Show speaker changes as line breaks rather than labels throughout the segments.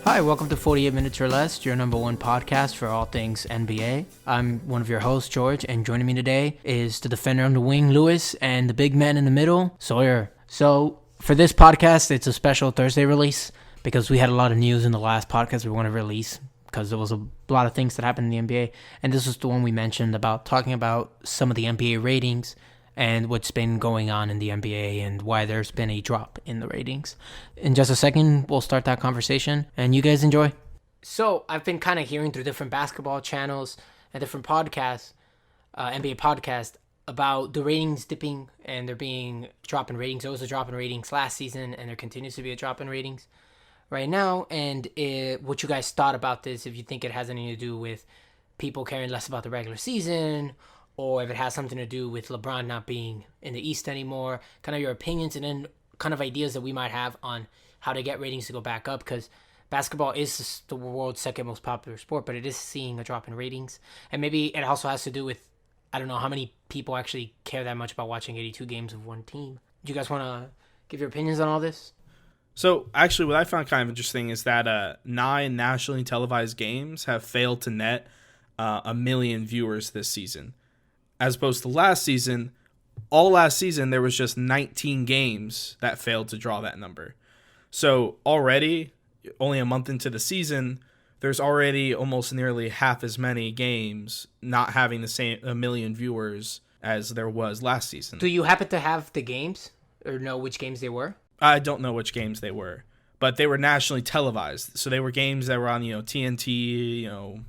Hi, welcome to 48 Minutes or Less, your number one podcast for all things NBA. I'm one of your hosts, George, and joining me today is the defender on the wing, Lewis, and the big man in the middle, Sawyer. So, for this podcast, it's a special Thursday release because we had a lot of news in the last podcast we want to release because there was a lot of things that happened in the NBA, and this was the one we mentioned about talking about some of the NBA ratings and what's been going on in the NBA and why there's been a drop in the ratings. In just a second, we'll start that conversation, and you guys enjoy. So, I've been kind of hearing through different basketball channels and different podcasts, NBA podcasts, about the ratings dipping and there being a drop in ratings. There was a drop in ratings last season, and there continues to be a drop in ratings right now. And what you guys thought about this, if you think it has anything to do with people caring less about the regular season, or if it has something to do with LeBron not being in the East anymore, kind of your opinions, and then kind of ideas that we might have on how to get ratings to go back up, because basketball is the world's second most popular sport, but it is seeing a drop in ratings. And maybe it also has to do with, I don't know how many people actually care that much about watching 82 games of one team. Do you guys want to give your opinions on all this?
So, actually, what I found kind of interesting is that 9 nationally televised games have failed to net 1 million viewers this season. As opposed to last season, all last season, there was just 19 games that failed to draw that number. So already, only a month into the season, there's already almost nearly half as many games not having the same 1 million viewers as there was last season.
Do you happen to have the games or know which games they were?
I don't know which games they were, but they were nationally televised. So they were games that were on, TNT,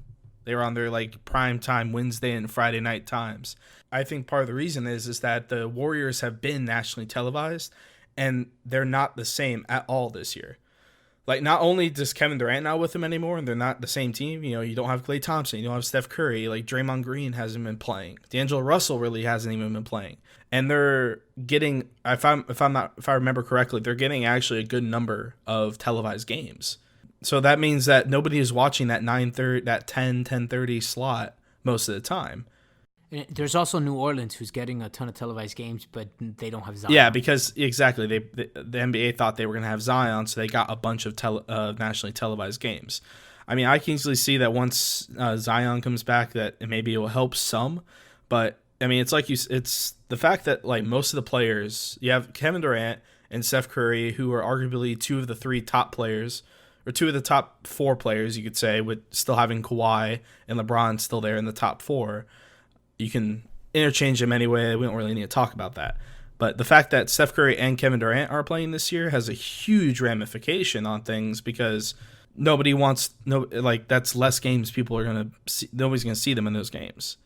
they were on their prime time Wednesday and Friday night times. I think part of the reason is that the Warriors have been nationally televised, and they're not the same at all this year. Not only does Kevin Durant not with them anymore, and they're not the same team. You don't have Klay Thompson, you don't have Steph Curry. Draymond Green hasn't been playing. D'Angelo Russell really hasn't even been playing, and they're getting, if I remember correctly, they're getting actually a good number of televised games. So that means that nobody is watching that 10:30 slot most of the time.
There's also New Orleans, who's getting a ton of televised games, but they don't have Zion.
Yeah, because exactly, the NBA thought they were going to have Zion, so they got a bunch of nationally televised games. I mean, I can easily see that once Zion comes back, that maybe it will help some. But I mean, it's the fact that most of the players, you have Kevin Durant and Steph Curry, who are arguably two of the 3 top players, or 2 of the top 4 players, you could say, with still having Kawhi and LeBron still there in the top 4. You can interchange them anyway. We don't really need to talk about that. But the fact that Steph Curry and Kevin Durant are playing this year has a huge ramification on things, because that's less games people are going to see. Nobody's going to see them in those games.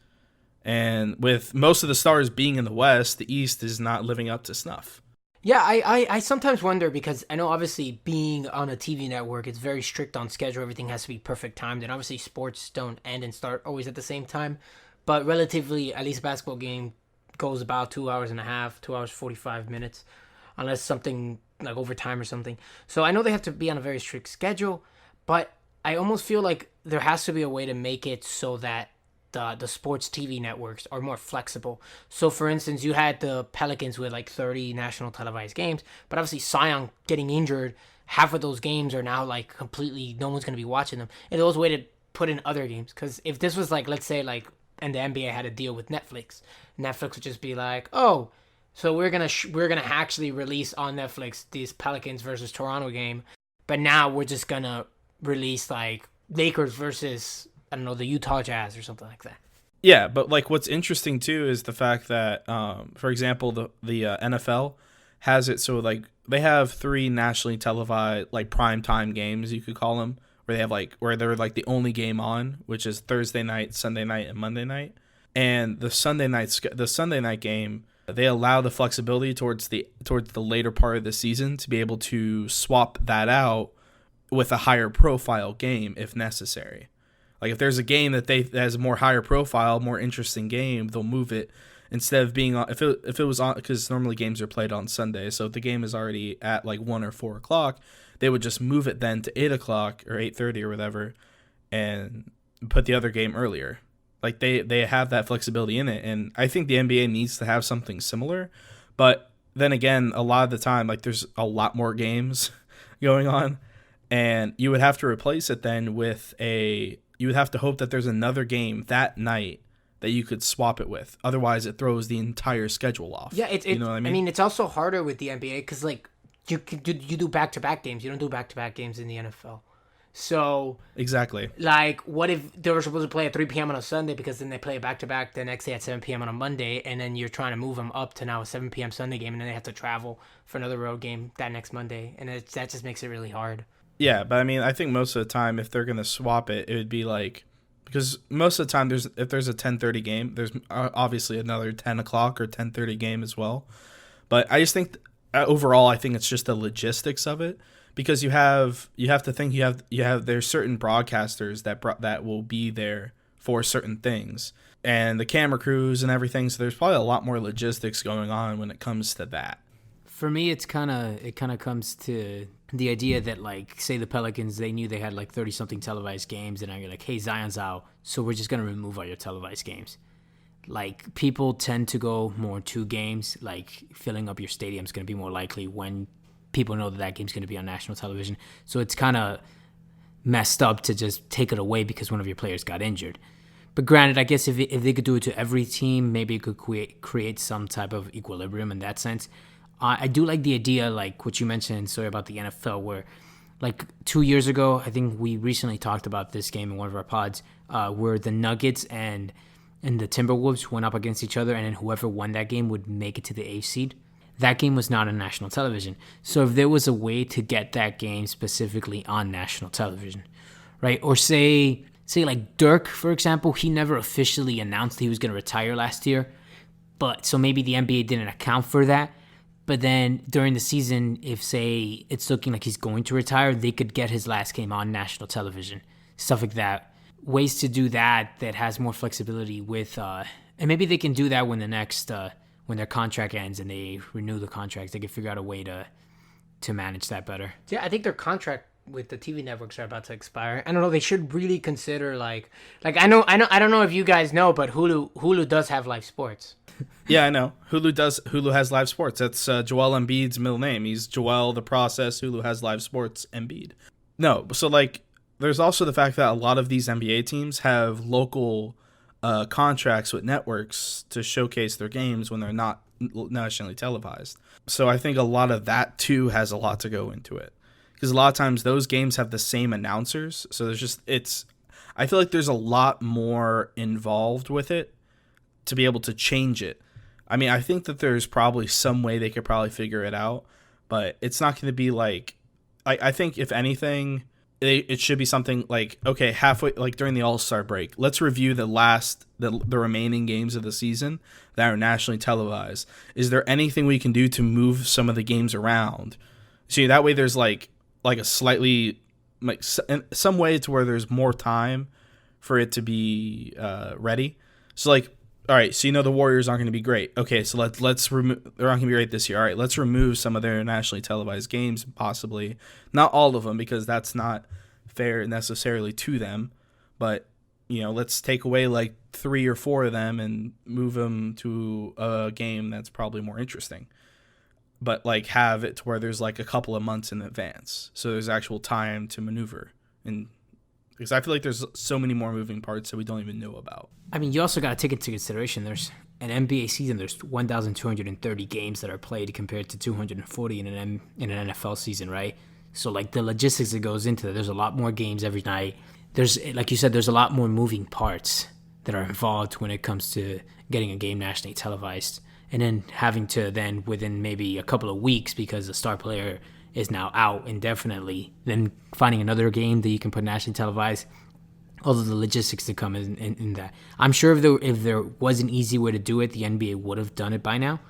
And with most of the stars being in the West, the East is not living up to snuff.
Yeah, I sometimes wonder, because I know obviously being on a TV network, it's very strict on schedule. Everything has to be perfect timed, and obviously sports don't end and start always at the same time. But relatively, at least a basketball game goes about 2 hours and a half, 2 hours, 45 minutes, unless something like overtime or something. So I know they have to be on a very strict schedule, but I almost feel like there has to be a way to make it so that the sports TV networks are more flexible. So, for instance, you had the Pelicans with 30 national televised games, but obviously Zion getting injured, half of those games are now completely, no one's going to be watching them. And there was a way to put in other games, because if this was let's say and the NBA had a deal with Netflix would just be oh, so we're gonna actually release on Netflix this Pelicans versus Toronto game, but now we're just gonna release Lakers versus, I don't know, the Utah Jazz or something like that.
Yeah, but what's interesting too is the fact that, for example, the NFL has it so they have 3 nationally televised prime time games, you could call them, where they have where they're the only game on, which is Thursday night, Sunday night, and Monday night. And the Sunday night game, they allow the flexibility towards the later part of the season to be able to swap that out with a higher profile game if necessary. If there's a game that has a more higher profile, more interesting game, they'll move it instead of being on. If it was on, because normally games are played on Sunday, so if the game is already at 1 or 4 o'clock, they would just move it then to 8 o'clock or 8:30 or whatever, and put the other game earlier. They have that flexibility in it, and I think the NBA needs to have something similar. But then again, a lot of the time, there's a lot more games going on, And you would have to replace it then with you would have to hope that there's another game that night that you could swap it with. Otherwise, it throws the entire schedule off.
Yeah,
you know what I mean?
I mean, it's also harder with the NBA because like you do back-to-back games. You don't do back-to-back games in the NFL. So
exactly.
Like, what if they were supposed to play at 3 p.m. on a Sunday because then they play back-to-back the next day at 7 p.m. on a Monday, and then you're trying to move them up to now a 7 p.m. Sunday game, and then they have to travel for another road game that next Monday, and that just makes it really hard.
Yeah, but I mean, I think most of the time, if they're gonna swap it, it would be like, because most of the time, if there's a 10:30 game, there's obviously another 10 o'clock or 10:30 game as well. But I just think overall, I think it's just the logistics of it, because you have to think you have there's certain broadcasters that will be there for certain things, and the camera crews and everything. So there's probably a lot more logistics going on when it comes to that.
For me, it kind of comes to the idea that, like, say the Pelicans, they knew they had like 30-something televised games, and I'm like, hey, Zion's out, so we're just going to remove all your televised games. Like, people tend to go more to games. Like, filling up your stadium is going to be more likely when people know that game's going to be on national television. So it's kind of messed up to just take it away because one of your players got injured. But granted, I guess if they could do it to every team, maybe it could create some type of equilibrium in that sense. I do like the idea, like what you mentioned, sorry, about the NFL, where like 2 years ago, I think we recently talked about this game in one of our pods, where the Nuggets and the Timberwolves went up against each other, and then whoever won that game would make it to the 8th seed. That game was not on national television. So if there was a way to get that game specifically on national television, right? Or say like Dirk, for example, he never officially announced he was going to retire last year, but so maybe the NBA didn't account for that. But then during the season, if, say, it's looking like he's going to retire, they could get his last game on national television. Stuff like that. Ways to do that has more flexibility with... and maybe they can do that when when their contract ends and they renew the contracts. They can figure out a way to manage that better.
Yeah, I think their contract with the TV networks are about to expire. I don't know. They should really consider like I don't know if you guys know, but Hulu does have live sports.
Yeah, I know. Hulu has live sports. That's Joel Embiid's middle name. He's Joel the Process. Hulu has live sports. Embiid. No, so like there's also the fact that a lot of these NBA teams have local contracts with networks to showcase their games when they're not nationally televised. So I think a lot of that too has a lot to go into it. Because a lot of times those games have the same announcers. So I feel like there's a lot more involved with it to be able to change it. I mean, I think that there's probably some way they could probably figure it out, but it's not going to be like, I think if anything, it should be something like, okay, halfway, like during the All-Star break, let's review the remaining games of the season that are nationally televised. Is there anything we can do to move some of the games around? See, that way there's like a slightly, like some way to where there's more time for it to be ready. So like, all right, so the Warriors aren't going to be great. Okay, so let's remove. They're not going to be great this year. All right, let's remove some of their nationally televised games, possibly not all of them, because that's not fair necessarily to them. But let's take away like 3 or 4 of them and move them to a game that's probably more interesting. But like have it to where there's like a couple of months in advance, so there's actual time to maneuver, and because I feel like there's so many more moving parts that we don't even know about.
I mean, you also got to take into consideration there's an NBA season. There's 1,230 games that are played compared to 240 in an NFL season, right? So like the logistics that goes into that, there's a lot more games every night. There's, like you said, there's a lot more moving parts that are involved when it comes to getting a game nationally televised. And then having to then within maybe a couple of weeks, because the star player is now out indefinitely, then finding another game that you can put nationally televised, all of the logistics that come in that. I'm sure if there was an easy way to do it, the NBA would have done it by now.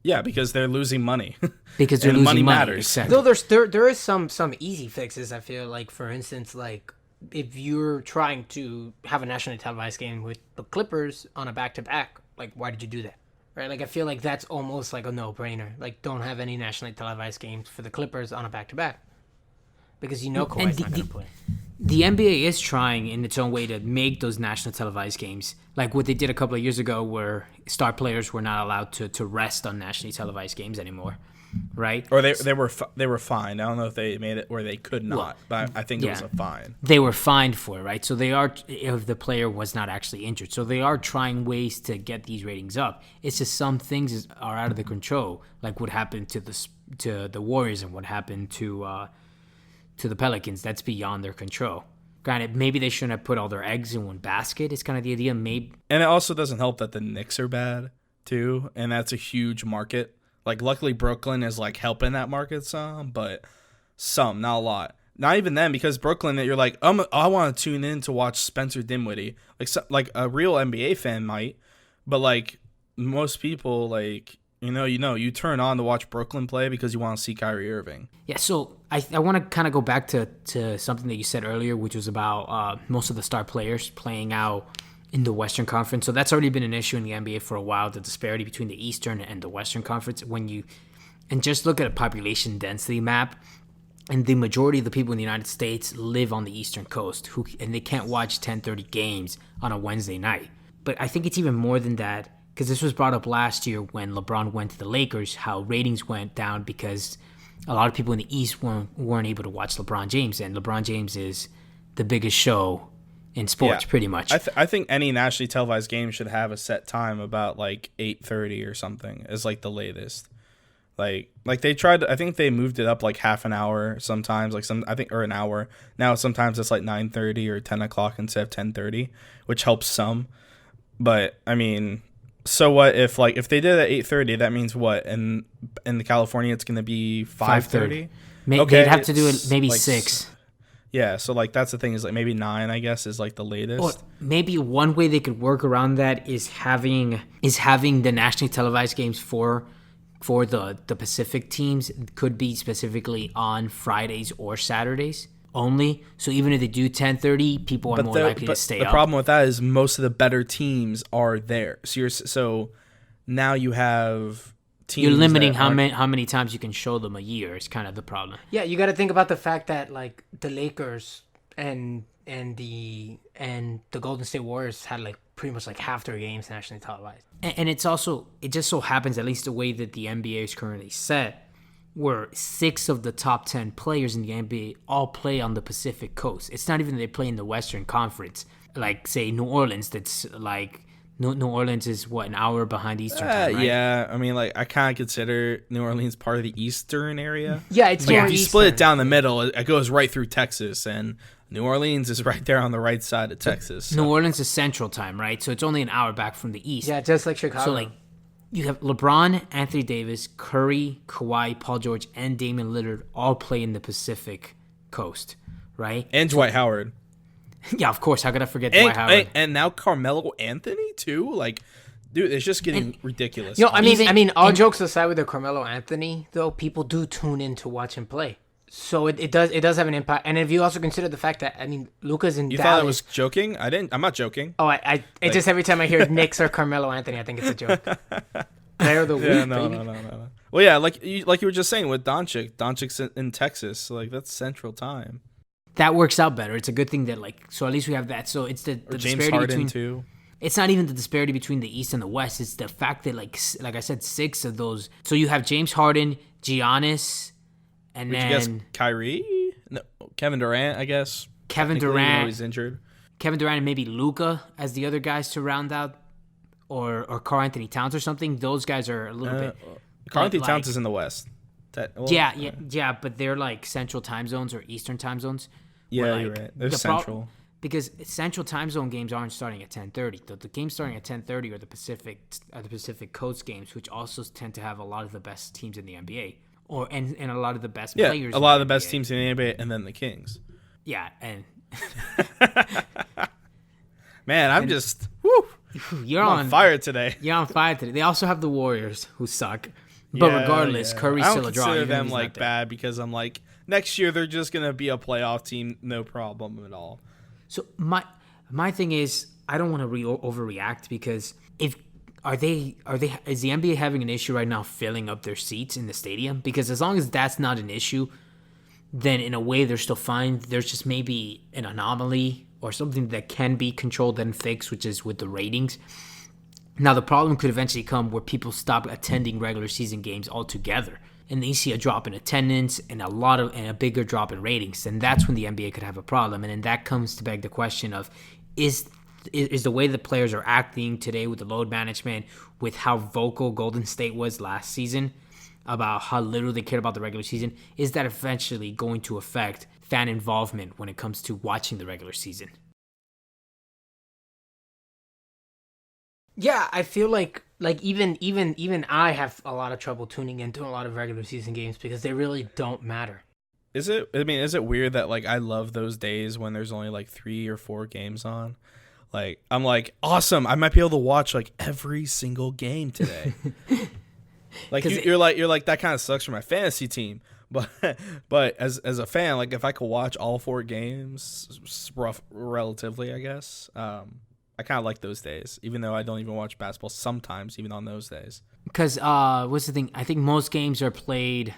Yeah, because they're losing money.
Because they're losing money
matters.
Exactly.
Though there is some easy fixes. I feel like, for instance, like if you're trying to have a nationally televised game with the Clippers on a back-to-back, like why did you do that? Right, like I feel like that's almost like a no-brainer. Like, don't have any nationally televised games for the Clippers on a back-to-back, because Kawhi's not going to play.
The NBA is trying in its own way to make those national televised games, like what they did a couple of years ago, where star players were not allowed to rest on nationally televised games anymore. right?
Or they were fined. I don't know if they made it where they could not, but I think it was a fine.
They were fined for it, right? So they are, if the player was not actually injured. So they are trying ways to get these ratings up. It's just some things are out of the control, like what happened to the Warriors and what happened to the Pelicans. That's beyond their control. Granted, maybe they shouldn't have put all their eggs in one basket. It's kind of the idea. Maybe,
and it also doesn't help that the Knicks are bad too, and that's a huge market. Like, luckily Brooklyn is like helping that market some, but some, not a lot. Not even then, because Brooklyn, that you're like, I want to tune in to watch Spencer Dinwiddie. Like a real NBA fan might, but like most people, like you turn on to watch Brooklyn play because you want to see Kyrie Irving.
Yeah, so I want to kind of go back to something that you said earlier, which was about most of the star players playing out in the Western Conference. So that's already been an issue in the NBA for a while, the disparity between the Eastern and the Western Conference. And just look at a population density map, and the majority of the people in the United States live on the Eastern Coast, and they can't watch 10:30 games on a Wednesday night. But I think it's even more than that, because this was brought up last year when LeBron went to the Lakers, how ratings went down because a lot of people in the East weren't able to watch LeBron James, and LeBron James is the biggest show in sports, pretty much.
I think any nationally televised game should have a set time, about like 8:30 or something, is like the latest. Like they tried. I think they moved it up like half an hour sometimes, or an hour. Now sometimes it's like 9:30 or 10 o'clock instead of 10:30, which helps some. But I mean, so what if they did it at 8:30? That means what? In the California, it's going to be 5:30.
Okay, they'd have to do it maybe like 6.
Yeah, so like that's the thing, is like maybe 9, I guess, is like the latest.
Or maybe one way they could work around that is having the nationally televised games for the Pacific teams could be specifically on Fridays or Saturdays only. So even if they do 10:30, people are more likely to stay up.
The problem with that is most of the better teams are there. So now you have teams.
You're limiting how many times you can show them a year is kind of the problem.
Yeah, you got to think about the fact that like the Lakers and the Golden State Warriors had like pretty much like half their games nationally televised.
And it just so happens, at least the way that the NBA is currently set, where 6 of the top 10 players in the NBA all play on the Pacific Coast. It's not even they play in the Western Conference. Like, say, New Orleans, that's like, New Orleans is, what, an hour behind Eastern time, right?
Yeah, I mean, like, I kind of consider New Orleans part of the Eastern area.
Yeah, it's more
if you split it down the middle, it goes right through Texas, and New Orleans is right there on the right side of Texas. So.
New Orleans is Central Time, right? So it's only an hour back from the East.
Yeah, just like Chicago.
So, like, you have LeBron, Anthony Davis, Curry, Kawhi, Paul George, and Damian Lillard all play in the Pacific Coast, right?
And Dwight Howard.
Yeah, of course. How could I forget Dwight Howard?
And now Carmelo Anthony, too? Like, dude, it's just getting ridiculous.
You know, I mean, all jokes aside with the Carmelo Anthony, though, people do tune in to watch him play. So it does have an impact. And if you also consider the fact that, I mean, Luka's in Dallas.
You thought I was joking? I'm not joking.
Oh, it's just every time I hear Knicks or Carmelo Anthony, I think it's a joke. Player of the week, baby.
No. Well, yeah, like you were just saying with Doncic. Doncic's in Texas, so like that's Central Time.
That works out better. It's a good thing that, like, so at least we have that. So it's the
James Harden too.
It's not even the disparity between the East and the West. It's the fact that, like I said, 6 of those. So you have James Harden, Giannis, and then
you guess Kyrie, no, Kevin Durant, I guess.
Kevin Durant,
he's injured.
Kevin Durant and maybe Luka as the other guys to round out, or Karl Anthony Towns or something. Those guys are a little bit.
Karl Anthony Towns is in the West.
Yeah, but they're like Central Time zones or Eastern Time zones.
Yeah, you're right. They're Central.
Because Central Time Zone games aren't starting at 10:30. The games starting at 10:30 are the Pacific Coast games, which also tend to have a lot of the best teams in the NBA, and a lot of the best players.
A lot of the best teams in the NBA, and then the Kings.
Yeah, and
man, I'm just whew,
you're
on fire today.
You're on fire today. They also have the Warriors, who suck. But regardless, Curry's still a draw.
I don't consider them like bad because I'm like, next year they're just gonna be a playoff team, no problem at all.
So my thing is, I don't want to overreact, because is the NBA having an issue right now filling up their seats in the stadium? Because as long as that's not an issue, then in a way they're still fine. There's just maybe an anomaly or something that can be controlled and fixed, which is with the ratings. Now, the problem could eventually come where people stop attending regular season games altogether. and they see a drop in attendance and a bigger drop in ratings, then that's when the NBA could have a problem. And then that comes to beg the question of, is the way the players are acting today with the load management, with how vocal Golden State was last season about how little they cared about the regular season, is that eventually going to affect fan involvement when it comes to watching the regular season?
Yeah, I feel like even I have a lot of trouble tuning into a lot of regular season games because they really don't matter.
Is it weird that like I love those days when there's only like 3 or 4 games on? Like I'm like, awesome, I might be able to watch like every single game today. Like you're like that kind of sucks for my fantasy team, but as a fan, like if I could watch all 4 games relatively, I guess, I kind of like those days, even though I don't even watch basketball sometimes, even on those days.
Because what's the thing? I think most games are played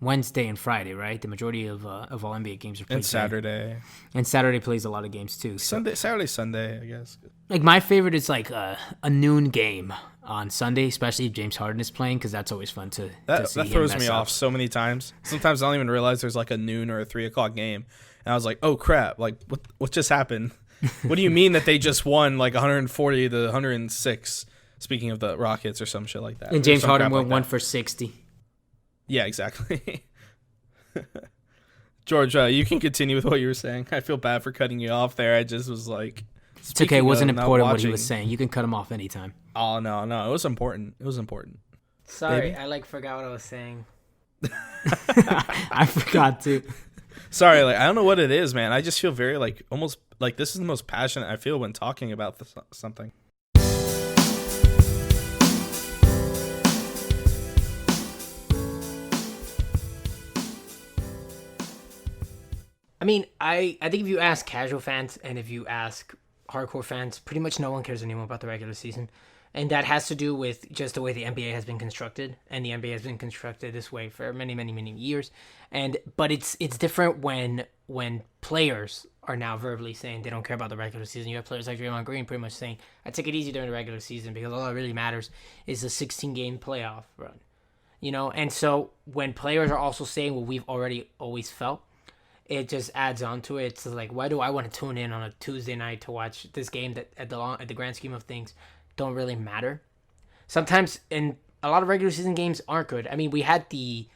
Wednesday and Friday, right? The majority of all NBA games are played
And Saturday.
And Saturday plays a lot of games too. So.
Saturday, Sunday, I guess.
Like my favorite is like a noon game on Sunday, especially if James Harden is playing, because that's always fun to see.
That throws me
up.
off so many times. Sometimes I don't even realize there's like a noon or a 3 o'clock game, and I was like, oh crap! Like what just happened? What do you mean that they just won like 140 to 106? Speaking of the Rockets or some shit like that.
And James Harden went 1 for 60.
Yeah, exactly. George, you can continue with what you were saying. I feel bad for cutting you off there. I just was like,
it's okay. It wasn't important what he was saying. You can cut him off anytime.
Oh no, it was important. It was important.
Sorry, baby. I forgot what I was saying.
I forgot too.
Sorry, like I don't know what it is, man. I just feel very like almost like this is the most passionate I feel when talking about something.
I mean, I think if you ask casual fans and if you ask hardcore fans, pretty much no one cares anymore about the regular season. And that has to do with just the way the NBA has been constructed. And the NBA has been constructed this way for many, many, many years. But it's different when players are now verbally saying they don't care about the regular season. You have players like Draymond Green pretty much saying, I take it easy during the regular season because all that really matters is a 16-game playoff run. You know, and so when players are also saying what we've already always felt, it just adds on to it. It's like, why do I want to tune in on a Tuesday night to watch this game that at the grand scheme of things don't really matter? Sometimes, and a lot of regular season games aren't good. I mean, we had the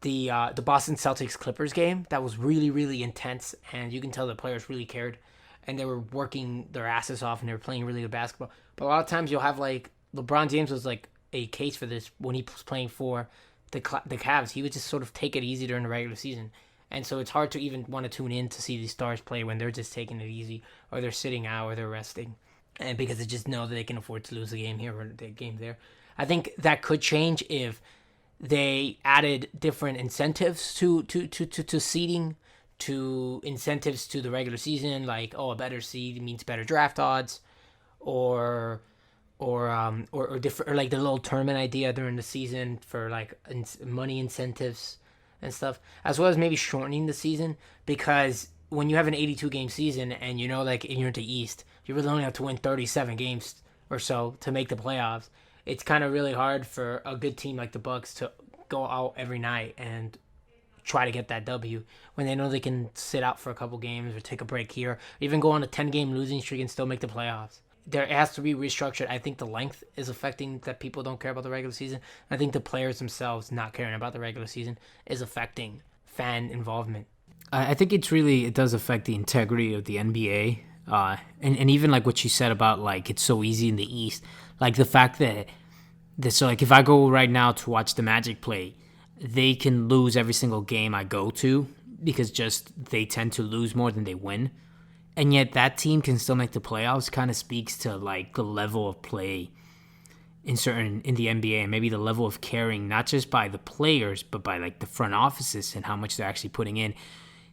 Boston Celtics Clippers game that was really, really intense, and you can tell the players really cared, and they were working their asses off, and they were playing really good basketball. But a lot of times you'll have like LeBron James was like a case for this when he was playing for the Cavs. He would just sort of take it easy during the regular season. And so it's hard to even want to tune in to see these stars play when they're just taking it easy, or they're sitting out, or they're resting, and because they just know that they can afford to lose a game here or a game there. I think that could change if they added different incentives to seeding, to incentives to the regular season, like a better seed means better draft odds, or different, or like the little tournament idea during the season for like money incentives and stuff, as well as maybe shortening the season, because when you have an 82-game season and you know, like, you're in the East, you really only have to win 37 games or so to make the playoffs. It's kind of really hard for a good team like the Bucks to go out every night and try to get that W when they know they can sit out for a couple games or take a break here, or even go on a 10-game losing streak and still make the playoffs. There has to be restructured. I think the length is affecting that people don't care about the regular season. I think the players themselves not caring about the regular season is affecting fan involvement.
I think it does affect the integrity of the NBA. And even like what you said about like it's so easy in the East. Like the fact that so like if I go right now to watch the Magic play, they can lose every single game I go to because just they tend to lose more than they win. And yet that team can still make the playoffs kind of speaks to like the level of play in the NBA, and maybe the level of caring, not just by the players, but by like the front offices and how much they're actually putting in.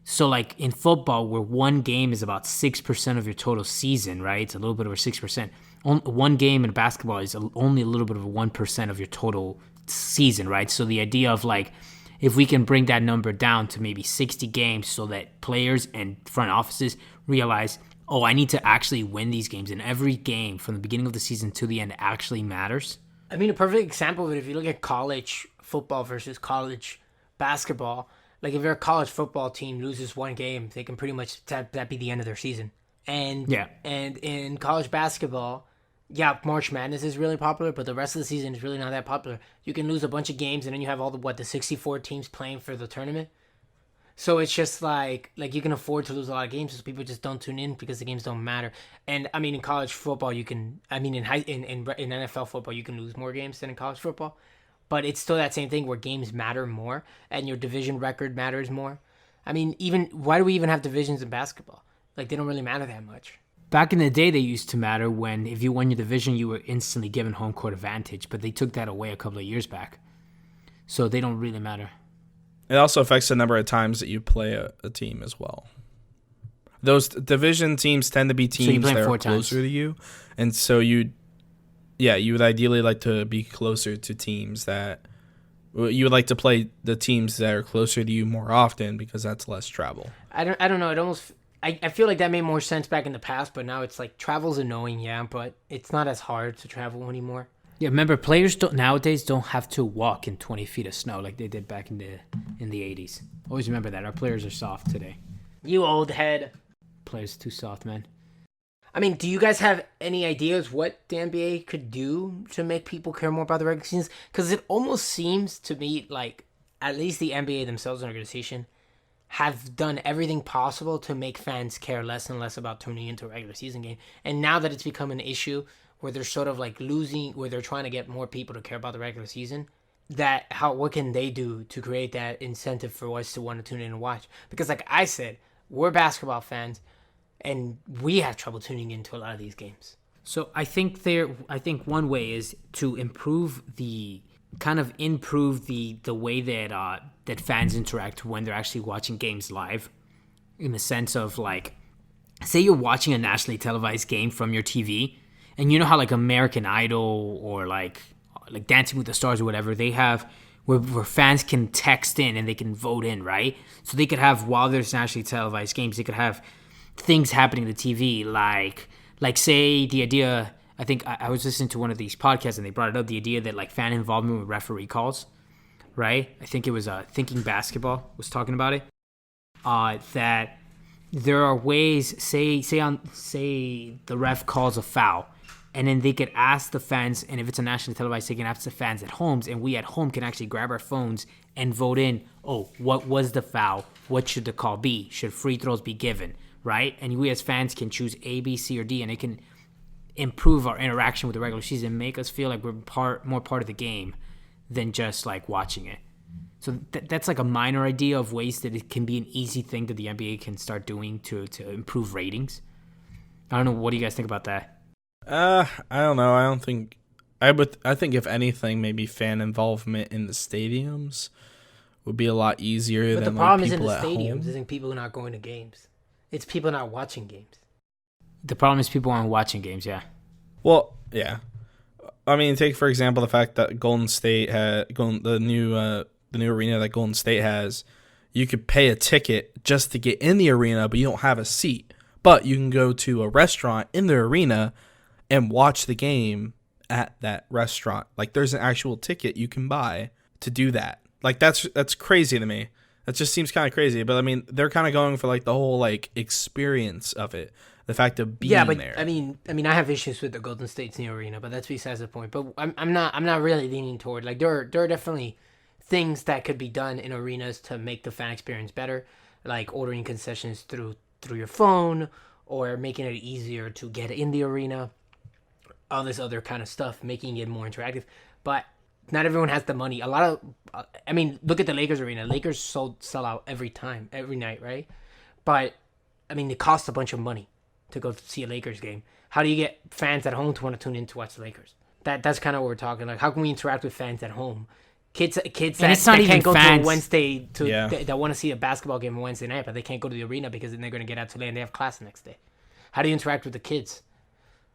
So like in football, where one game is about 6% of your total season, right? It's a little bit over 6%. One game in basketball is only a little bit over 1% of your total season, right? So the idea of like, if we can bring that number down to maybe 60 games so that players and front offices realize, oh, I need to actually win these games, and every game from the beginning of the season to the end actually matters.
I mean, a perfect example of it, if you look at college football versus college basketball. Like if your college football team loses one game, they can pretty much that be the end of their season. And
Yeah.
and in college basketball, yeah, March Madness is really popular, but the rest of the season is really not that popular. You can lose a bunch of games, and then you have all the 64 teams playing for the tournament. So it's just like you can afford to lose a lot of games because people just don't tune in because the games don't matter. And I mean, in college football, you can. I mean, in NFL football, you can lose more games than in college football, but it's still that same thing where games matter more and your division record matters more. I mean, even why do we even have divisions in basketball? Like they don't really matter that much.
Back in the day, they used to matter when if you won your division, you were instantly given home court advantage, but they took that away a couple of years back. So they don't really matter.
It also affects the number of times that you play a team as well. Those division teams tend to be teams that are closer to you, and so you would ideally like to be closer to teams that you would like to play the teams that are closer to you more often because that's less travel.
I don't know. It almost I feel like that made more sense back in the past, but now it's like travel's annoying, yeah, but it's not as hard to travel anymore.
Yeah, remember players nowadays don't have to walk in 20 feet of snow like they did back in the 80s. Always remember that. Our players are soft today.
You old head.
Players too soft, man.
I mean, do you guys have any ideas what the NBA could do to make people care more about the regular seasons? Because it almost seems to me like at least the NBA themselves, an organization, have done everything possible to make fans care less and less about tuning into a regular season game. And now that it's become an issue where they're sort of like losing, where they're trying to get more people to care about the regular season, what can they do to create that incentive for us to want to tune in and watch? Because like I said, we're basketball fans and we have trouble tuning into a lot of these games.
So I think one way is to improve the way that fans interact when they're actually watching games live, in the sense of like, say you're watching a nationally televised game from your TV, and you know how like American Idol or like Dancing with the Stars or whatever, they have where fans can text in and they can vote in, right? So they could have, while there's nationally televised games, they could have things happening to TV, like say the idea. I think I was listening to one of these podcasts and they brought it up, the idea that like fan involvement with referee calls, right? I think it was Thinking Basketball was talking about it. That there are ways, say the ref calls a foul, and then they could ask the fans, and if it's a nationally televised, they can ask the fans at homes, and we at home can actually grab our phones and vote in, oh, what was the foul? What should the call be? Should free throws be given, right? And we as fans can choose A, B, C, or D, and it can improve our interaction with the regular season, make us feel like we're more part of the game than just like watching it. So that's like a minor idea of ways that it can be an easy thing that the NBA can start doing to improve ratings. I don't know. What do you guys think about that?
I don't know. I think if anything, maybe fan involvement in the stadiums would be a lot easier
but
than
the problem
like,
isn't
people
the
at
stadiums,
home.
isn't people not going to games. It's people not watching games.
The problem is people aren't watching games, yeah.
Well, yeah. I mean, take for example the fact that Golden State the new arena that Golden State has. You could pay a ticket just to get in the arena, but you don't have a seat. But you can go to a restaurant in the arena and watch the game at that restaurant. Like there's an actual ticket you can buy to do that. Like that's crazy to me. That just seems kind of crazy. But I mean, they're kind of going for like the whole like experience of it. The fact of being there.
I mean, I have issues with the Golden State's new arena, but that's besides the point. But I'm not really leaning toward like there are definitely things that could be done in arenas to make the fan experience better, like ordering concessions through your phone or making it easier to get in the arena, all this other kind of stuff, making it more interactive. But not everyone has the money. A lot of, I mean, look at the Lakers arena. Lakers sell out every night, right? But I mean, it costs a bunch of money to go see a Lakers game. How do you get fans at home to want to tune in to watch the Lakers? That's kind of what we're talking. Like, how can we interact with fans at home? Kids that can't go to a Wednesday that want to see a basketball game on Wednesday night, but they can't go to the arena because then they're going to get out too late and they have class the next day. How do you interact with the kids?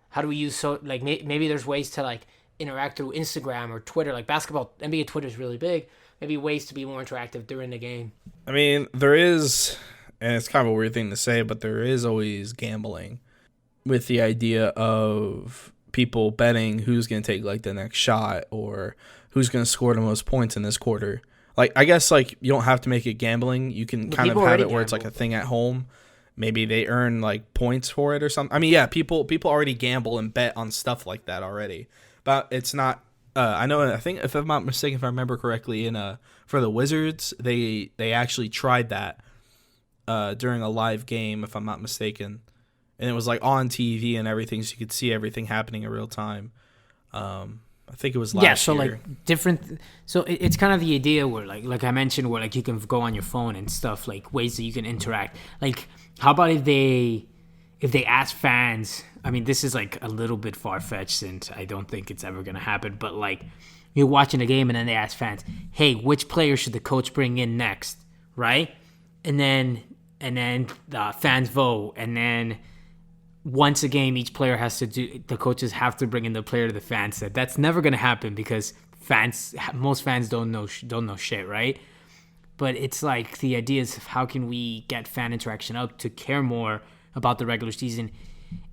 How do we use maybe there's ways to like interact through Instagram or Twitter, like basketball, NBA Twitter is really big. Maybe ways to be more interactive during the game.
I mean, there is, and it's kind of a weird thing to say, but there is always gambling with the idea of people betting who's going to take like the next shot or who's going to score the most points in this quarter. Like, I guess like you don't have to make it gambling. You can kind of have it where it's like a thing at home. Maybe they earn like points for it or something. I mean, yeah, people already gamble and bet on stuff like that already, but it's not. I think if I'm not mistaken, if I remember correctly, for the Wizards, they actually tried that during a live game, if I'm not mistaken, and it was like on TV and everything, so you could see everything happening in real time. I think it was last year.
Like different. So it's kind of the idea where like I mentioned, where like you can go on your phone and stuff, like ways that you can interact. Like, how about if they ask fans? I mean, this is like a little bit far fetched, and I don't think it's ever gonna happen. But like, you're watching a game and then they ask fans, "Hey, which player should the coach bring in next?" Right? And then the fans vote, and then once a game, each player has to do. The coaches have to bring in the player the fans said. That's never gonna happen because most fans don't know shit, right? But it's like the idea is how can we get fan interaction up to care more about the regular season,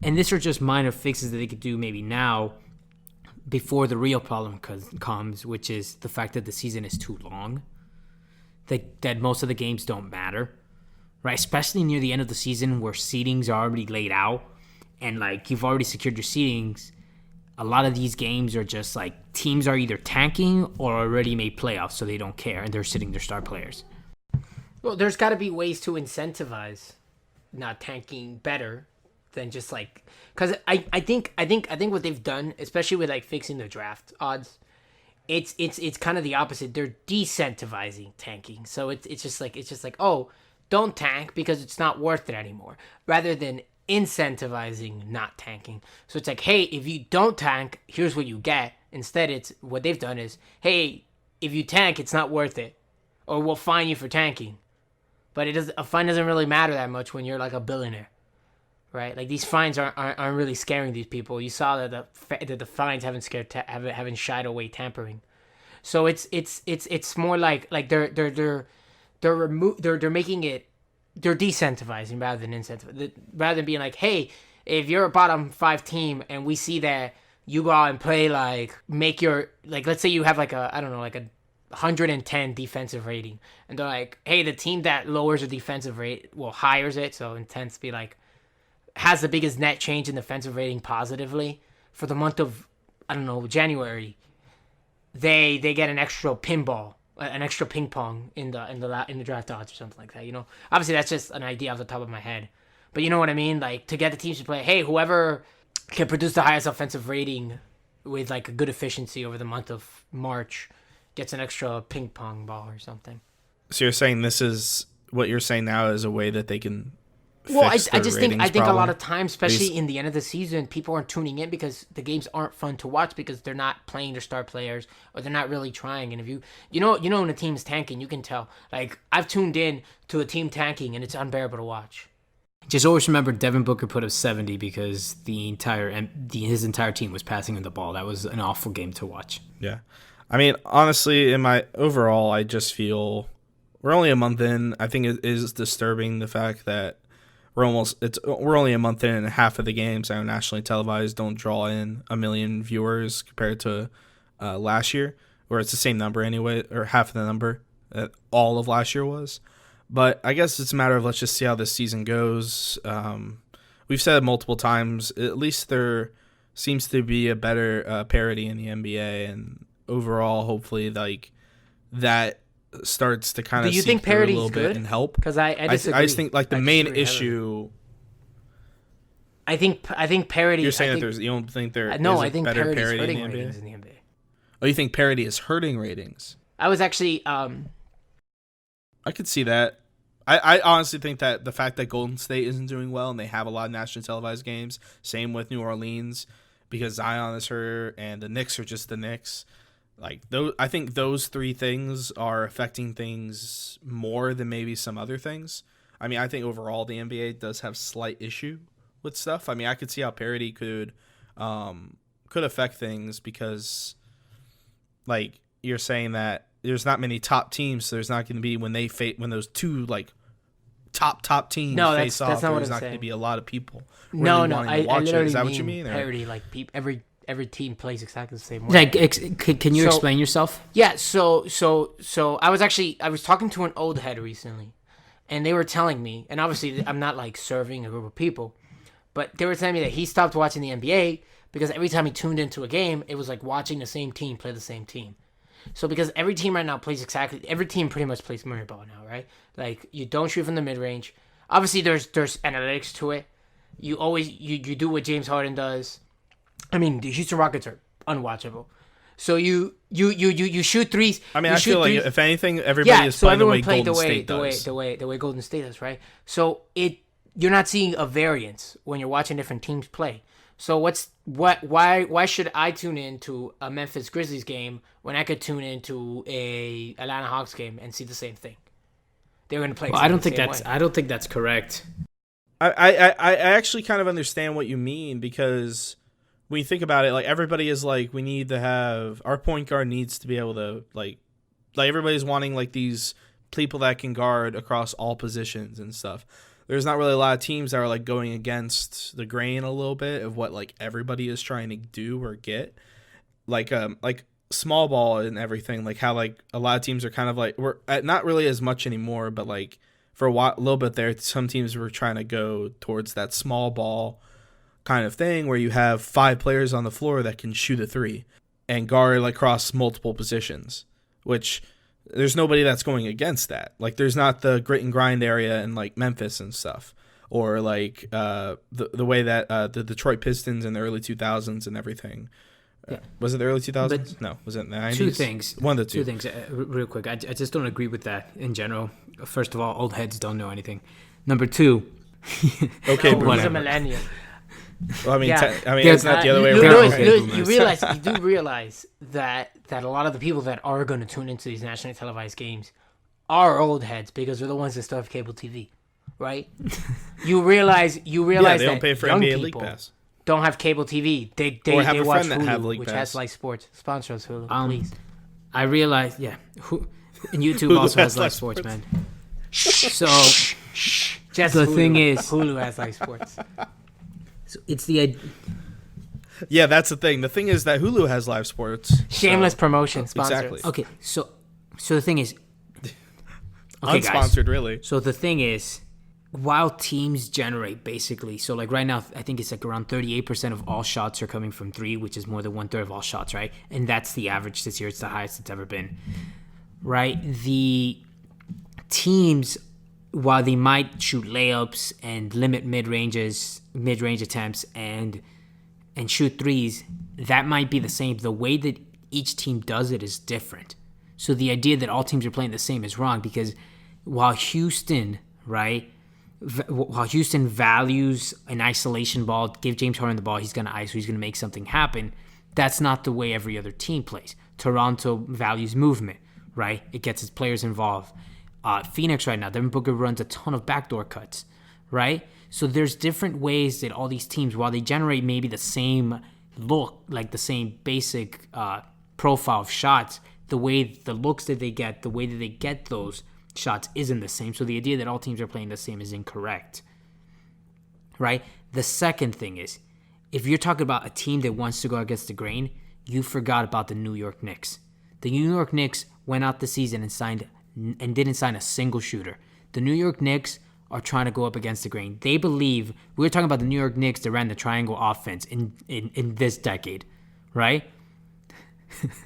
and these are just minor fixes that they could do maybe now before the real problem comes, which is the fact that the season is too long. That most of the games don't matter, right? Especially near the end of the season where seedings are already laid out. And, like, you've already secured your seedings. A lot of these games are just, like, teams are either tanking or already made playoffs, so they don't care, and they're sitting their star players.
Well, there's got to be ways to incentivize not tanking better than just, like... Because I think what they've done, especially with, like, fixing the draft odds, it's kind of the opposite. They're decentivizing tanking. So it's just like, oh, don't tank because it's not worth it anymore. Rather than incentivizing not tanking. So it's like, hey, if you don't tank, here's what you get. Instead, it's what they've done is, hey, if you tank, it's not worth it, or we'll fine you for tanking. But a fine doesn't really matter that much when you're like a billionaire, right? Like, these fines aren't really scaring these people. You saw that the fines haven't shied away tampering. So it's more like they're making it. They're decentivizing rather than incentivizing. Rather than being like, hey, if you're a bottom 5 team and we see that you go out and play, like, make your, like, let's say you have like a 110 defensive rating, and they're like, hey, the team that lowers the defensive rate, well, hires it, so intends to be like, has the biggest net change in defensive rating positively for the month of, January, they get an extra pinball. An extra ping pong in the draft odds or something like that, Obviously, that's just an idea off the top of my head, but you know what I mean. Like, to get the teams to play, hey, whoever can produce the highest offensive rating with like a good efficiency over the month of March gets an extra ping pong ball or something.
So you're saying this is what you're saying now is a way that they can.
Well, I just think a lot of times, especially in the end of the season, people aren't tuning in because the games aren't fun to watch because they're not playing their star players or they're not really trying. And if you when a team's tanking, you can tell. Like, I've tuned in to a team tanking and it's unbearable to watch.
Just always remember Devin Booker put up 70 because his entire team was passing him the ball. That was an awful game to watch.
Yeah, I mean, honestly, I just feel we're only a month in. I think it is disturbing the fact that. We're only a month in and half of the games that are nationally televised don't draw in 1 million viewers compared to last year, or it's the same number anyway, or half of the number that all of last year was. But I guess it's a matter of let's just see how this season goes. We've said it multiple times, at least there seems to be a better parity in the NBA, and overall, hopefully, like that starts to kind of
do you think parity is good
and help,
because I disagree.
I just think like the main issue
I think parity.
You're saying that you don't think there
no
is
I think
better
parity is
parity
hurting
in the NBA?
ratings in the NBA.
Oh, you think parity is hurting ratings?
I was actually
I could see that. I honestly think that the fact that Golden State isn't doing well and they have a lot of nationally televised games, same with New Orleans, because Zion is hurt and the Knicks are just the Knicks. Like, I think those 3 things are affecting things more than maybe some other things. I mean, I think overall the NBA does have slight issue with stuff. I mean, I could see how parity could affect things because, like, you're saying that there's not many top teams, so there's not going to be when those 2 like top team
No,
face off.
that's not what
There's
I'm
not going to
saying.
be a lot of people.
No,
really
no,
wanting
I
to watch it.
literally
Is that
mean
what you mean? Or?
parity. Like every team plays exactly the same way.
Like, can you
So-
explain yourself?
Yeah, so I was talking to an old head recently, and they were telling me, and obviously I'm not like serving a group of people, but they were telling me that he stopped watching the NBA because every time he tuned into a game, it was like watching the same team play the same team. So because every team right now plays every team pretty much plays mirror ball now, right? Like you don't shoot from the mid range. Obviously there's analytics to it. You always you do what James Harden does. I mean, the Houston Rockets are unwatchable. So you shoot threes.
I mean,
you
I
shoot
feel like
threes.
if anything, everybody is playing the way Golden State does.
the way Golden State does, right? So you're not seeing a variance when you're watching different teams play. So why should I tune in to a Memphis Grizzlies game when I could tune into a Atlanta Hawks game and see the same thing? They're going to play.
Well, I don't think that's correct.
I actually kind of understand what you mean, because when you think about it, like everybody is like, we need to have our point guard needs to be able to like everybody's wanting like these people that can guard across all positions and stuff. There's not really a lot of teams that are like going against the grain a little bit of what like everybody is trying to do or get, like small ball and everything, like how like a lot of teams are kind of like, we're not really as much anymore, but like for a little bit there, some teams were trying to go towards that small ball kind of thing where you have 5 players on the floor that can shoot a 3 and guard like across multiple positions, which there's nobody that's going against that. Like there's not the grit and grind area in like Memphis and stuff, or like the way that the Detroit Pistons in the early 2000s and everything.
Yeah.
Was it the early 2000s? No, was it in the 90s?
Two things.
One of the two.
Two things, real quick. I just don't agree with that in general. First of all, old heads don't know anything. Number two.
Okay,
No, he's a
whatever.
millennial.
Well, I mean,
Yeah.
it's not the other way
Lewis,
around.
Lewis,
Lewis, you do realize that a lot of the people that are going to tune into these nationally televised games are old heads because they're the ones that still have cable TV, right? You realize
Yeah, they
that
don't pay for
young
NBA League
people
Pass.
don't have cable TV. They
Or have
they
a
watch
friend that
Hulu,
have League
which
Pass.
has live sports. Sponsor us, Hulu, please.
I realize, yeah. And YouTube
Hulu
also
has
has
live
live sports,
sports.
man. So
Just
The
Hulu.
thing is-
Hulu has live sports.
it's the
Yeah, that's the thing. The thing is that Hulu has live sports.
Shameless
so-
promotion. Sponsor
Exactly.
us.
okay. So the thing is, okay, guys.
Unsponsored, really.
So the thing is, while teams generate basically, so like right now, I think it's like around 38% of all shots are coming from 3, which is more than 1/3 of all shots, right? And that's the average this year. It's the highest it's ever been, right? The teams, while they might shoot layups and limit mid-range attempts and shoot threes, that might be the same. The way that each team does it is different. So the idea that all teams are playing the same is wrong, because while Houston, right, while Houston values an isolation ball, give James Harden the ball, he's going to iso, he's going to make something happen, that's not the way every other team plays. Toronto values movement, right? It gets its players involved. Phoenix right now, Devin Booker runs a ton of backdoor cuts, right? So there's different ways that all these teams, while they generate maybe the same look, like the same basic profile of shots, the way the looks that they get, the way that they get those shots isn't the same. So the idea that all teams are playing the same is incorrect, right? The second thing is, if you're talking about a team that wants to go against the grain, you forgot about the New York Knicks. The New York Knicks went out the season and didn't sign a single shooter. The New York Knicks are trying to go up against the grain. They believe, we were talking about the New York Knicks that ran the triangle offense in this decade, right?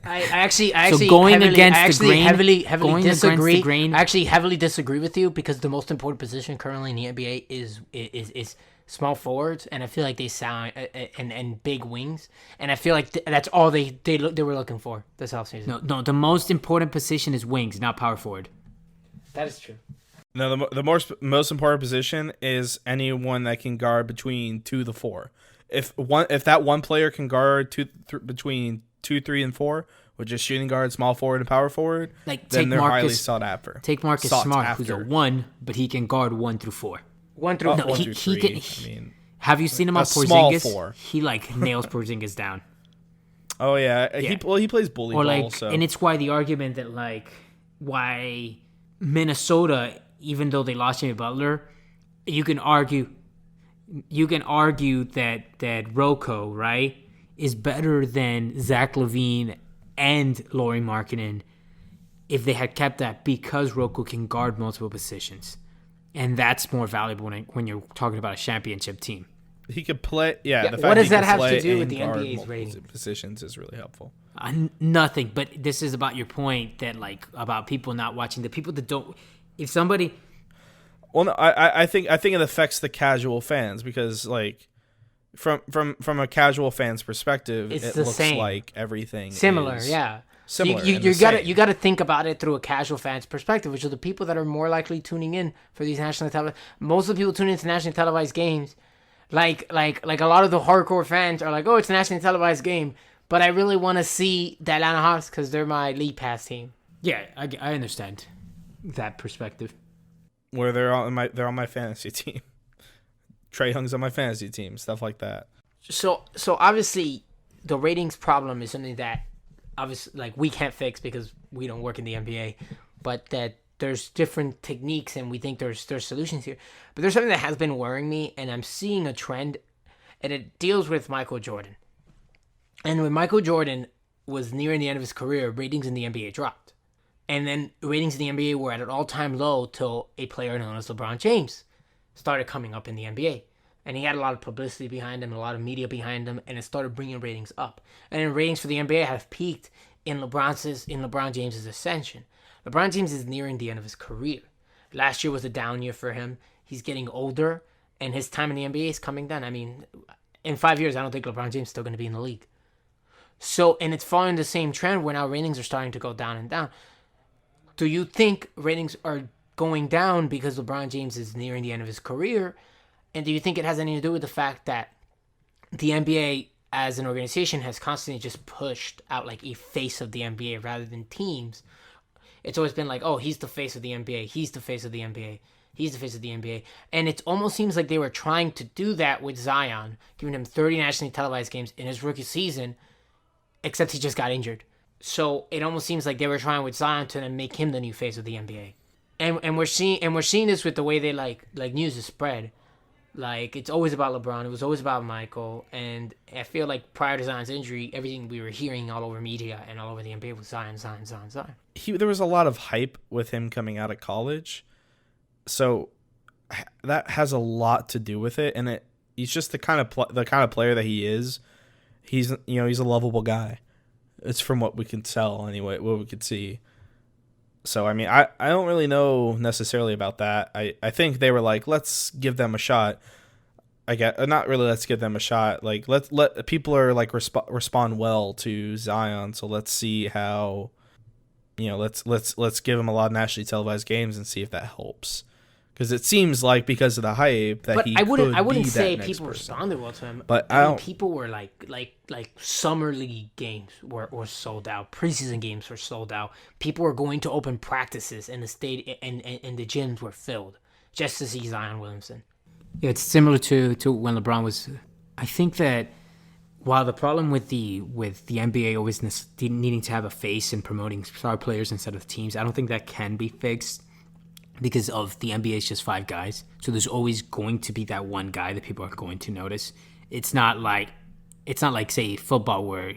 I actually
going
heavily,
against
I
the
actually
grain-
heavily
going against the
disagree.
grain-
I actually heavily disagree with you because the most important position currently in the NBA is small forwards, and I feel like they sound and big wings, and I feel like that's all they were looking for this offseason.
No, the most important position is wings, not power forward.
That is true.
No, the most important position is anyone that can guard between 2 to 4. If that one player can guard between 2, 3, and 4, which is shooting guard, small forward, and power forward,
Like,
then
take
they're highly
Marcus-
sought after.
Take Marcus
Sought
Smart,
after.
who's a 1, but he can guard 1 through 4.
1 through
No,
4.
he
3.
can-
I mean,
Have you seen him on
a small
Porzingis?
4.
He like nails Porzingis down.
oh yeah,
Yeah.
he plays bully
Or
ball.
like,
So
and it's why the argument that like why Minnesota even though they lost Jimmy Butler, you can argue that Rocco, right, is better than Zach LaVine and Lauri Markkanen if they had kept that, because Rocco can guard multiple positions. And that's more valuable when you're talking about a championship team.
He could play. Yeah. The fact
What does
he
that
can
have
play
to do with
and
the
guard
NBA's
multiple
rating?
positions is really helpful.
Nothing. But this is about your point that, like, about people not watching. The people that don't. If somebody.
Well, no, I think it affects the casual fans, because, like, from a casual fan's perspective,
It's
it
the
looks
same.
like everything
Similar,
is
yeah.
similar.
You,
and
you
the
gotta
same.
you gotta think about it through a casual fan's perspective, which are the people that are more likely tuning in for these nationally televised. Most of the people tuning into nationally televised games, like a lot of the hardcore fans are like, oh, it's a nationally televised game, but I really want to see the Atlanta Hawks because they're my league pass team.
Yeah, I understand that perspective.
Where they're on my fantasy team. Trae Young's on my fantasy team, stuff like that.
So obviously the ratings problem is something that obviously, like, we can't fix because we don't work in the NBA, but that there's different techniques and we think there's solutions here. But there's something that has been worrying me, and I'm seeing a trend, and it deals with Michael Jordan. And when Michael Jordan was nearing the end of his career, ratings in the NBA dropped. And then ratings in the NBA were at an all-time low till a player known as LeBron James started coming up in the NBA. And he had a lot of publicity behind him, a lot of media behind him, and it started bringing ratings up. And then ratings for the NBA have peaked in LeBron James's ascension. LeBron James is nearing the end of his career. Last year was a down year for him. He's getting older, and his time in the NBA is coming down. I mean, in 5 years, I don't think LeBron James is still going to be in the league. So, and it's following the same trend where now ratings are starting to go down and down. Do you think ratings are going down because LeBron James is nearing the end of his career? And do you think it has anything to do with the fact that the NBA as an organization has constantly just pushed out like a face of the NBA rather than teams? It's always been like, oh, he's the face of the NBA. He's the face of the NBA. He's the face of the NBA. And it almost seems like they were trying to do that with Zion, giving him 30 nationally televised games in his rookie season, except he just got injured. So it almost seems like they were trying with Zion to then make him the new face of the NBA. And we're seeing this with the way they like news is spread. Like, it's always about LeBron. It was always about Michael. And I feel like prior to Zion's injury, everything we were hearing all over media and all over the NBA was Zion.
There was a lot of hype with him coming out of college. So that has a lot to do with it. And he's just the kind of player that he is. He's a lovable guy. It's from what we can tell anyway, what we could see. So, I mean, I don't really know necessarily about that. I think they were like, let's give them a shot. I get not really. Let's give them a shot. Like, let people are like respond well to Zion. So let's see how, let's give him a lot of nationally televised games and see if that helps. Because it seems like because of the hype that
I wouldn't say people responded well to him.
But
people were like summer league games were sold out. Preseason games were sold out. People were going to open practices, and and the gyms were filled just to see Zion Williamson.
Yeah, it's similar to when LeBron was. I think that while the problem with the NBA always needing to have a face and promoting star players instead of teams, I don't think that can be fixed. Because of the NBA is just 5 guys. So there's always going to be that one guy that people are going to notice. It's not like say football where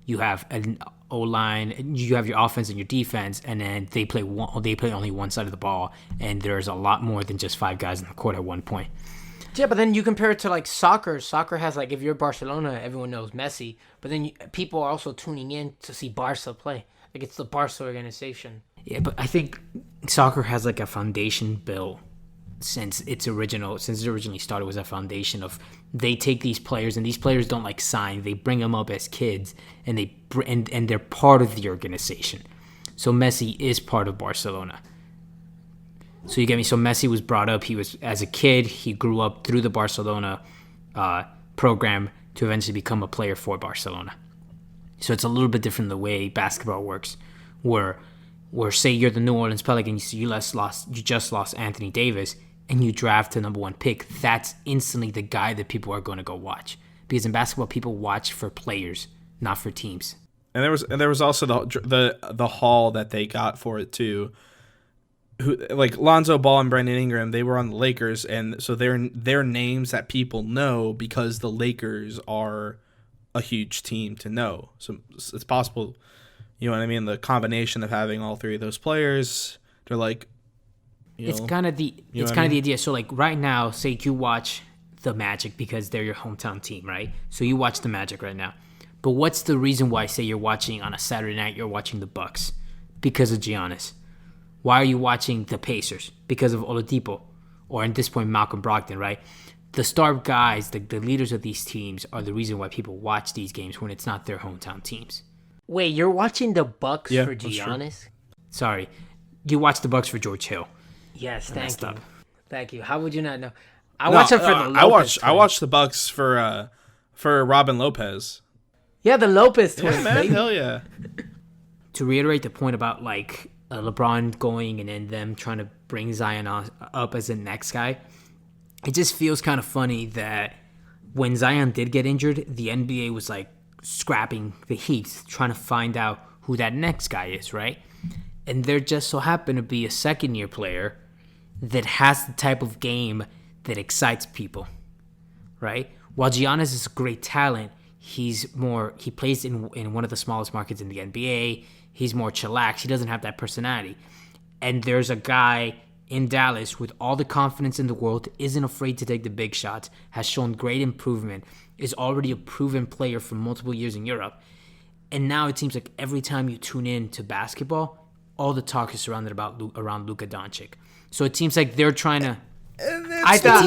you have an O-line, you have your offense and your defense, and then they play only one side of the ball, and there's a lot more than just 5 guys in the court at one point.
Yeah, but then you compare it to like soccer. Soccer has like, if you're Barcelona, everyone knows Messi, but then people are also tuning in to see Barca play. Like, it's the Barca organization.
Yeah, but I think soccer has like a foundation built since it originally started, was a foundation of they take these players, and these players don't like sign, they bring them up as kids, and they're part of the organization. So Messi is part of Barcelona. So you get me? So Messi was brought up, as a kid, he grew up through the Barcelona program to eventually become a player for Barcelona. So it's a little bit different the way basketball works, where say you're the New Orleans Pelicans, you just lost Anthony Davis, and you draft the number 1 pick. That's instantly the guy that people are going to go watch, because in basketball people watch for players, not for teams.
And there was also the haul that they got for it too. who like Lonzo Ball and Brandon Ingram, they were on the Lakers, and so they're names that people know because the Lakers are a huge team to know. So it's possible, you know what I mean? The combination of having all three of those players, they're like,
it's kind of the idea. So like right now, say you watch the Magic because they're your hometown team, right? So you watch the Magic right now. But what's the reason why, say you're watching on a Saturday night, you're watching the Bucks? Because of Giannis. Why are you watching the Pacers? Because of Oladipo. Or at this point, Malcolm Brogdon, right? The star guys, the leaders of these teams are the reason why people watch these games when it's not their hometown teams.
Wait, you're watching the Bucks
Yeah,
for
that's true.
Giannis?
Sorry. You watch the Bucks for George Hill.
Yes,
messed
thank you.
up.
Thank you. How would you not know? I watch it for the Lopez
I watched the Bucks for Robin Lopez.
Yeah, the Lopez twins,
Yeah, man,
baby.
hell yeah.
To reiterate the point about like LeBron going and then them trying to bring Zion up as the next guy, it just feels kind of funny that when Zion did get injured, the NBA was like scrapping the Heat, trying to find out who that next guy is, right? And there just so happened to be a second-year player that has the type of game that excites people, right? While Giannis is a great talent, he plays in one of the smallest markets in the NBA. He's more chillax. He doesn't have that personality. And there's a guy in Dallas with all the confidence in the world, isn't afraid to take the big shots, has shown great improvement, is already a proven player for multiple years in Europe. And now it seems like every time you tune in to basketball, all the talk is surrounded around Luka Doncic. So it seems like they're trying to...
I thought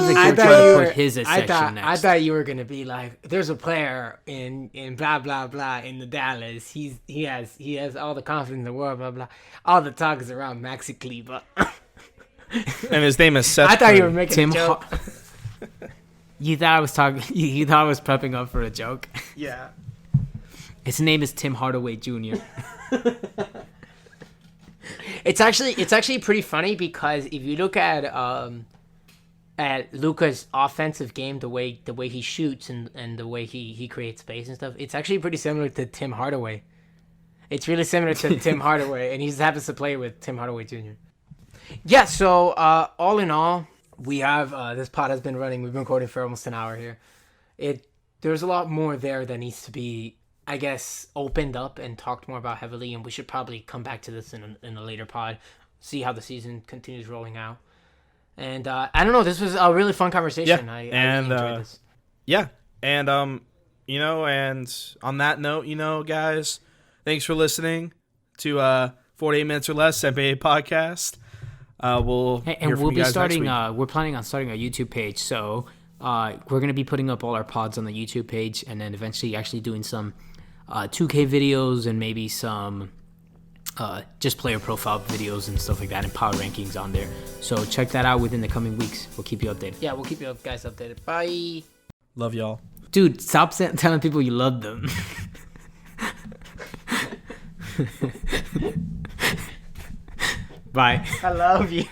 you were gonna be like, there's a player in blah blah blah in the Dallas. He has all the confidence in the world. Blah blah. All the talk is around Maxi Kleber.
And his name is Seth.
I thought
Curry.
you were making
Tim
a joke.
You thought I was talking... You thought I was prepping up for a joke?
Yeah.
His name is Tim Hardaway Jr.
It's actually pretty funny because if you look at Luka's offensive game, the way he shoots and the way he creates space and stuff, it's actually pretty similar to Tim Hardaway. It's really similar to Tim Hardaway, and he just happens to play with Tim Hardaway Jr. Yeah, so all in all, we have this pod has been running. We've been recording for almost an hour here. There's a lot more there that needs to be, I guess, opened up and talked more about heavily, and we should probably come back to this in a later pod, see how the season continues rolling out. And I don't know, this was a really fun conversation.
Yeah,
I
and
really enjoyed this.
yeah, and and on that note, guys, thanks for listening to 48 Minutes or Less NBA podcast. We'll
be starting. We're planning on starting a YouTube page, so we're going to be putting up all our pods on the YouTube page, and then eventually actually doing some 2K videos and maybe some just player profile videos and stuff like that, and power rankings on there. So check that out within the coming weeks. We'll keep you updated.
Yeah, we'll keep you guys updated. Bye.
Love y'all.
Dude, stop telling people you love them. Bye.
I love you.